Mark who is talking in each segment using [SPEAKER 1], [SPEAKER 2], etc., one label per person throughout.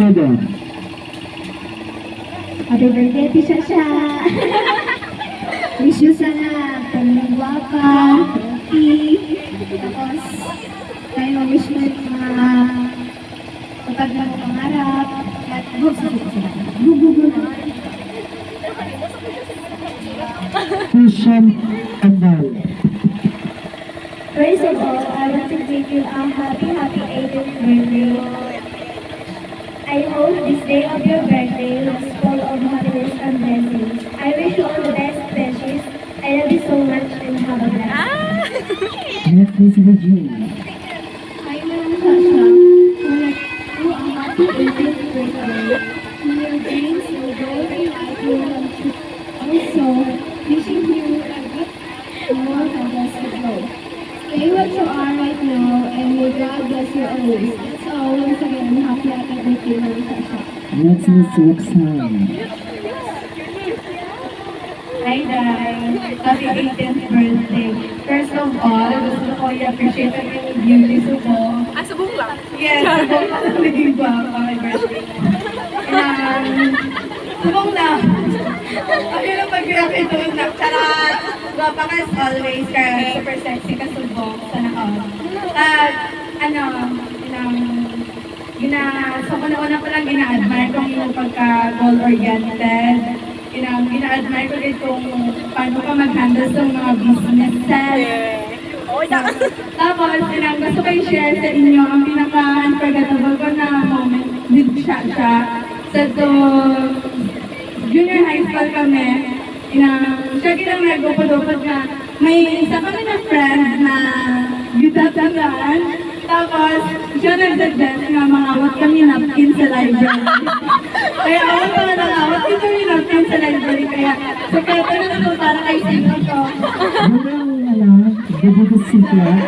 [SPEAKER 1] Eden.
[SPEAKER 2] Happy birthday, Tisha Sha! Wish you sana paging guwapa, healthy, tapos tayo wish mo yung mga kapag na mo pangarap, at gugugo na.
[SPEAKER 1] Christian Andal.
[SPEAKER 2] First of all, I want to give you a happy 80th birthday. I hope this day of your birthday was full of happiness and blessings. I wish you all the best, Precious. I love you so much and have a blast.
[SPEAKER 1] Next is Regine.
[SPEAKER 2] Hi, Ma'am Sasha. You a happy 80th birthday. May your dreams will go in life will come true. Also, wishing you a good more fantastic life. Stay what you are right now and may God bless you always. That's all. Once again, happy birthday, Ma'am Sasha.
[SPEAKER 1] Next is Roxanne.
[SPEAKER 3] Hi, guys! Happy 18th birthday! First of all, gusto ko i-appreciate ang inyong beauty subong.
[SPEAKER 4] Subong lang.
[SPEAKER 3] Yes, subong lang ang naging guwapa my birthday. Subong lang. Ako lang pag-grabe doon na. Charot! Guwapa ka as always, kaya super sexy ka subong. Sana all. At, so una-una ko lang ina-admire kung yung pagka-goal-oriented. Ina-admire ko rin kung paano ka mag-handle sa mga businesses. Tapos, gusto ko i-share sa inyo ang pinaka-unforgettable ko na moment with Shasha. Sa junior high school kami, siya kinang nag-upod-upod na may isa kami na friend na gitatagaan. Tapos, siya nag-suggest na mangawat kami napkin sa library. Kaya ako mga nangawat din kami napkin sa library. Kaya, sekreto na naman para kay sino ko.
[SPEAKER 1] Baby secret.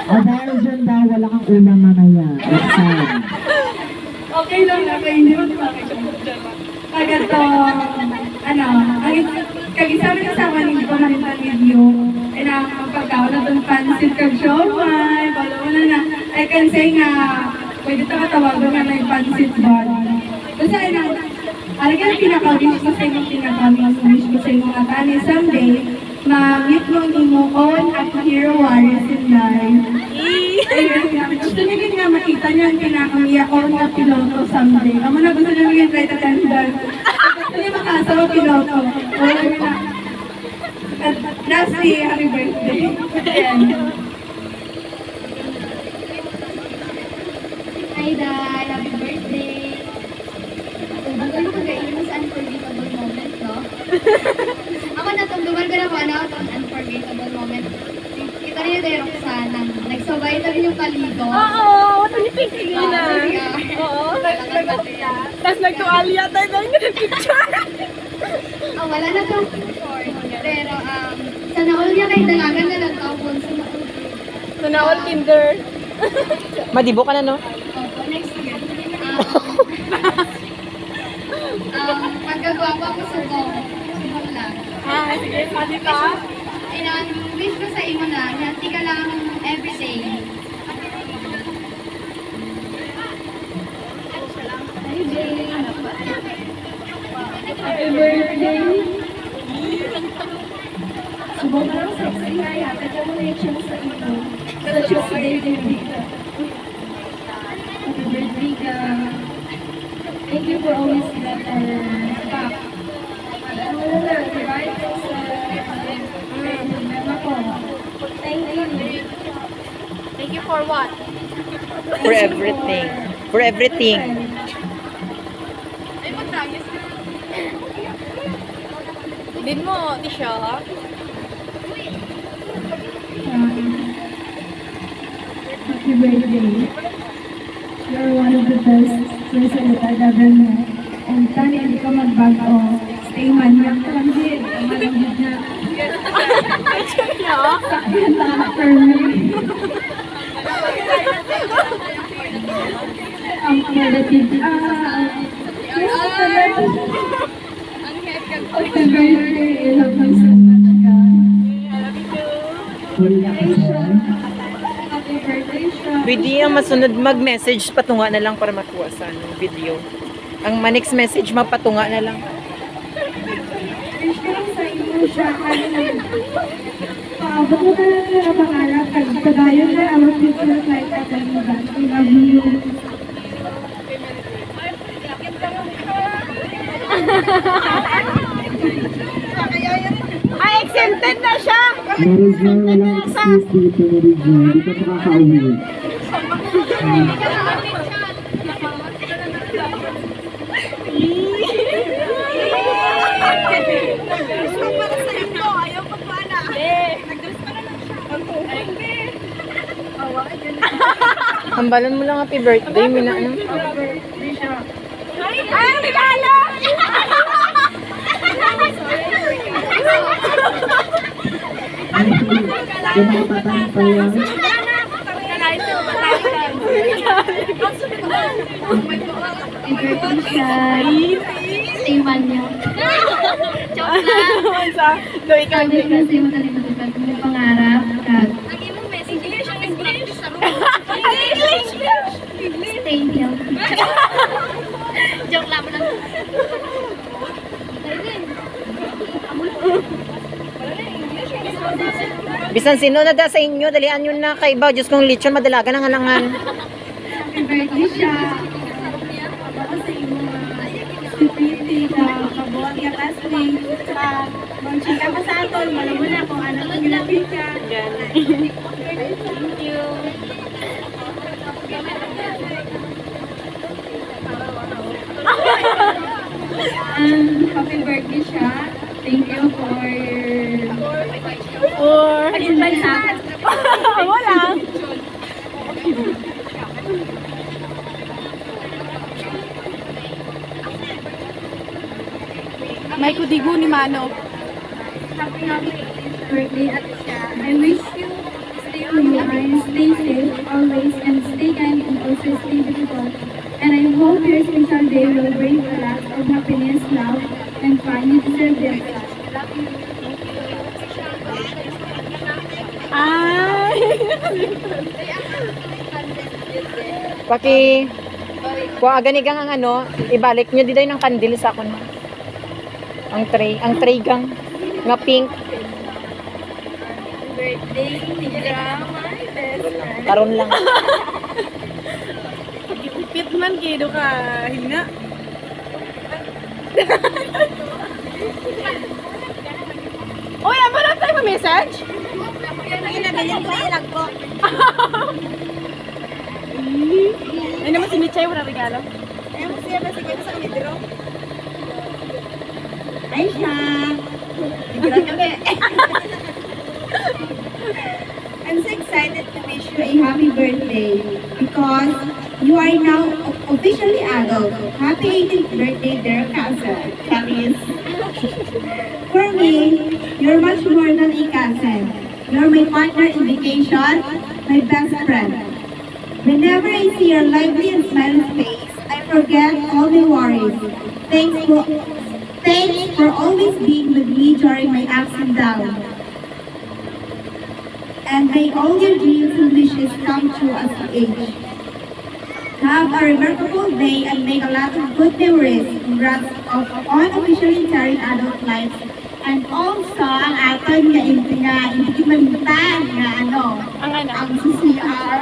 [SPEAKER 1] O dahil dyan daw, wala kang ulam mamaya. Roxanne.
[SPEAKER 3] Okay lang na kayo, hindi mo Kaganto, kag-isama na sa akin, hindi ko maritan video. Ay na, pagkaon na doon pansit kag siomay, palo na. I can say nga, pwede ito katawagan nga na yung pansit ball. Basta ay na, alagang pinaka-wish ko sa inyo, wish ko sa inyo nga tani, someday, ma-meet mo ang imuon at hero warriors in life. Gusto niyo din nga makita niyo ang pinakamiyaon na piloto someday. Amo na gusto niyo maging flight attendant. Gusto niyo makasawa piloto. Wala na. At lastly, happy birthday. Ayan.
[SPEAKER 2] Hi, Dad. Happy birthday. Ang galing ko kayo mas unforgettable moment, no? Ako natungduman ko na po, itong unforgettable moment. Kita rin yung tayo Roxana. Nagsabay na rin yung kaligo.
[SPEAKER 4] Oo, ito ni Pinky na. Oo. Tapos nagtuwalya tayo na yung picture.
[SPEAKER 2] Wala na itong picture. Pero, sana all niya kayo dalagan na lang taon.
[SPEAKER 4] Sana all kinder. Madibo ka na, no?
[SPEAKER 2] Opo, next year. Pagkagawa ko sa subong lang.
[SPEAKER 4] Sige, sali ka.
[SPEAKER 2] Wish ko sa imo na, healthy ka lang everyday. Hi, Jane. Happy birthday. Subong ka lang sexy nga yata. Kaya mo na-action sa ito. Sa Tuesday din dito. Happy birthday ka. Thank you for always being our back. Wala na, diba? Thank you.
[SPEAKER 4] Thank you for what?
[SPEAKER 5] For everything. For everything.
[SPEAKER 4] Ay, magtagis ka. Din mo, Tisha.
[SPEAKER 2] Happy birthday. You're one of the best person that I've ever met. And sana hindi ka magbago. Stay manyak lang din. Malambid na. Sakyan lang for me. Ang creative. Happy birthday. I love you so much, guys.
[SPEAKER 1] Wala ka siya.
[SPEAKER 2] Happy birthday, Sean.
[SPEAKER 5] Pwede ang masunod mag-message, patunga na lang para makuha sa ano, video. Ang next message, mapatunga na lang.
[SPEAKER 2] Wish ko lang sa inyo siya, paabot mo na lang ang pangarap at padayon na our future life at I love you.
[SPEAKER 4] Ay, exempted na siya!
[SPEAKER 1] Mary Jo, walang excuse dito, Mary Jo. Hindi ka makakauwi.
[SPEAKER 5] Hambalan mo lang happy birthday, mina ano.
[SPEAKER 4] Ay, ang regalo!
[SPEAKER 1] Kumakatang pa yan.
[SPEAKER 2] Birthday siya. Iwan niya.
[SPEAKER 4] Joke lang. So, ikaw
[SPEAKER 2] Sabi ko sa iyo talaga matupad mo yung pangarap at
[SPEAKER 4] Ang imong message, English ang English sa room. English!
[SPEAKER 2] stay healthy.
[SPEAKER 4] Joke lang mo lang.
[SPEAKER 5] Bisan sino na da sa inyo, dalian nyo na kay iba. Diyos kong lechon, madalaga ng alangan.
[SPEAKER 2] Happy birthday siya. Ako sa iyo stupidity na kabuang ka classmate. Mag-chika pa sa aton, malaman mo na kung ano ang ginapit ka.
[SPEAKER 4] Thank you.
[SPEAKER 2] Happy birthday siya. Thank you for
[SPEAKER 4] Pag-invite sa akin. Wala. May kudigo ni Mano.
[SPEAKER 2] happy birthday at siya. I wish you stay who you are and stay safe always and stay kind and also stay beautiful. And I hope your special day will bring a lot of happiness, love, and fun. You deserve it. Love you.
[SPEAKER 4] Ay!
[SPEAKER 5] Kung aganigang ang ano, ibalik nyo diday ng kandil sa akon. Ang tray gang nga pink.
[SPEAKER 4] Birthday, Tigra, my best friend.
[SPEAKER 5] Karon lang.
[SPEAKER 4] Pit man kido ka, hinga. Uy, amo lang tayo message? Ay naman si Michay, wala regalo.
[SPEAKER 2] Ay siya. I'm so excited to wish you a happy birthday because you are now officially adult. Happy 18th birthday, dear cousin. Charis. For me, you're much more than a cousin. You're my partner in vacation, my best friend. Whenever I see your lively and smiling face, I forget all my worries. Thanks for always being with me during my ups and downs. And may all your dreams and wishes come true as you age. Have a remarkable day and make a lot of good memories. Congrats on officially entering adult life. And also, ang aton nga implementan nga ano,
[SPEAKER 4] Ang ano?
[SPEAKER 2] ang CCR.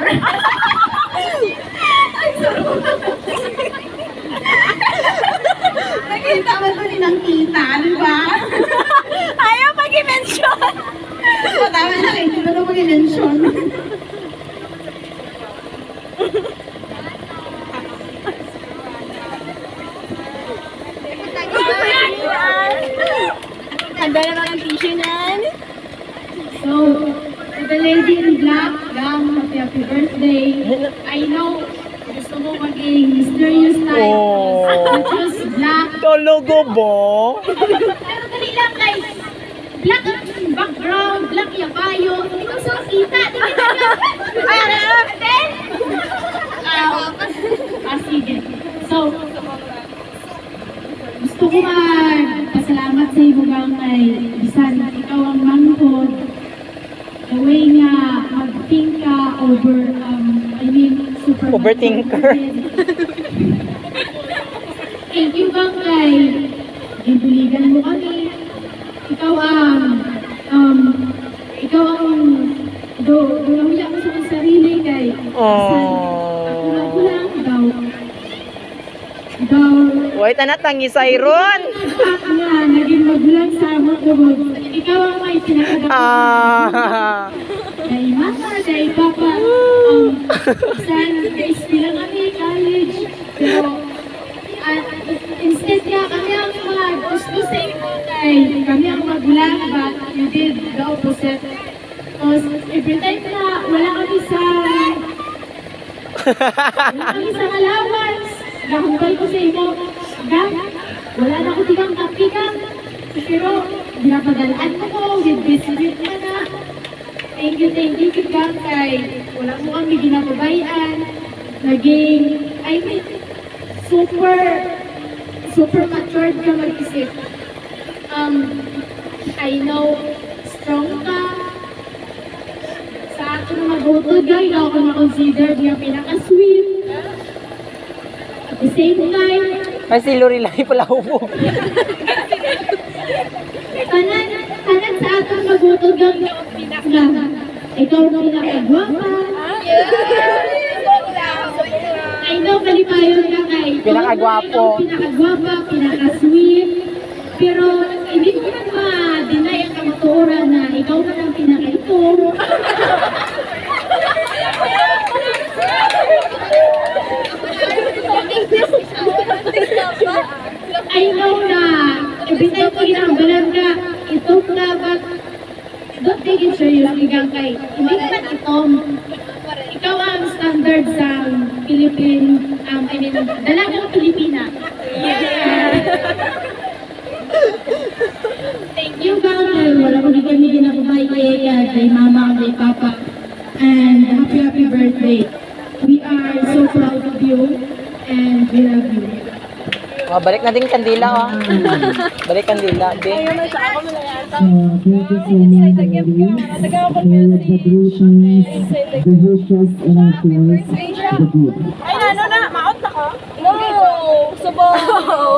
[SPEAKER 2] Nakita mo ito nilang kita, di ba?
[SPEAKER 4] Ayaw mag-mention!
[SPEAKER 2] Tama na kayo, hindi mo ito mag-mention.
[SPEAKER 4] Handa na lang ang tissue niyan.
[SPEAKER 2] So, to the lady in black, gang, happy birthday. I know, gusto mo maging mysterious type.
[SPEAKER 5] Oh.
[SPEAKER 2] But just black.
[SPEAKER 5] Talaga ba?
[SPEAKER 2] Pero dali lang kay black ang background, black yung bayo. Ikaw sa kita, di ba? Ay, ano? Then, sige. So, gusto ko magpasalamat sa iyo gang kay bisan ikaw ang mangkod. The way nga mag-think ka over, I mean, super
[SPEAKER 5] Overthinker.
[SPEAKER 2] Thank you, Bangkay. Gibuligan mo kami. Ikaw doon lang ako sa sarili kay. Ako lang daw.
[SPEAKER 5] Wait, anak, tangi Sayron.
[SPEAKER 2] Ako nga, naging magulang sa mga tubod. Ikaw ang may
[SPEAKER 5] Ah.
[SPEAKER 2] Kay mama, kay papa, guys bilang kami, college. Pero, instead nga kami ang mga gusto sa inyo, kami ang magulang, but you did the opposite. Because every time na wala kami sa allowance, nahumpay ko sa inyo, wala na ko tigang kapikang. Pero, dinapadalaan mo ko, with biscuit ka na. Thank you, Bangkay. Wala mo kami ginababayan. Naging, super matured ka mag-isip. I know, strong ka. Sa akin na mag-utod ka, ikaw ako na-consider niya pinaka-sweet. At the same time,
[SPEAKER 5] Ay, si Lorelai pala upo.
[SPEAKER 2] kanan sa akin mag-utod ka, ikaw ang pinaka-gwapa. I know, kalipayon ka kay.
[SPEAKER 5] Pinaka-gwapo.
[SPEAKER 2] Ikaw ang pinaka-gwapa, pinaka-sweet. Pero, hindi ko man ma-deny ang kamatuoran na ikaw man ang pinaka-ito. I know na, every time ko ginagalan ka, ito ka, but don't take it serious, Ligang kay. Hindi naman itom. Ikaw ang standard sa Philippine, dalagang Pilipina. Thank you, Bangkay. Wala ko kami ginagabay kay mama, kay papa. And happy birthday. We are so proud of you and we love you.
[SPEAKER 5] Oh, balik na din kandila, oh. Balik kandila, din.
[SPEAKER 1] Thank you so much, Lily, for your celebrations, the wishes, and of course, the gift.
[SPEAKER 4] Ay, ano na? Maot na ko? No! Subo!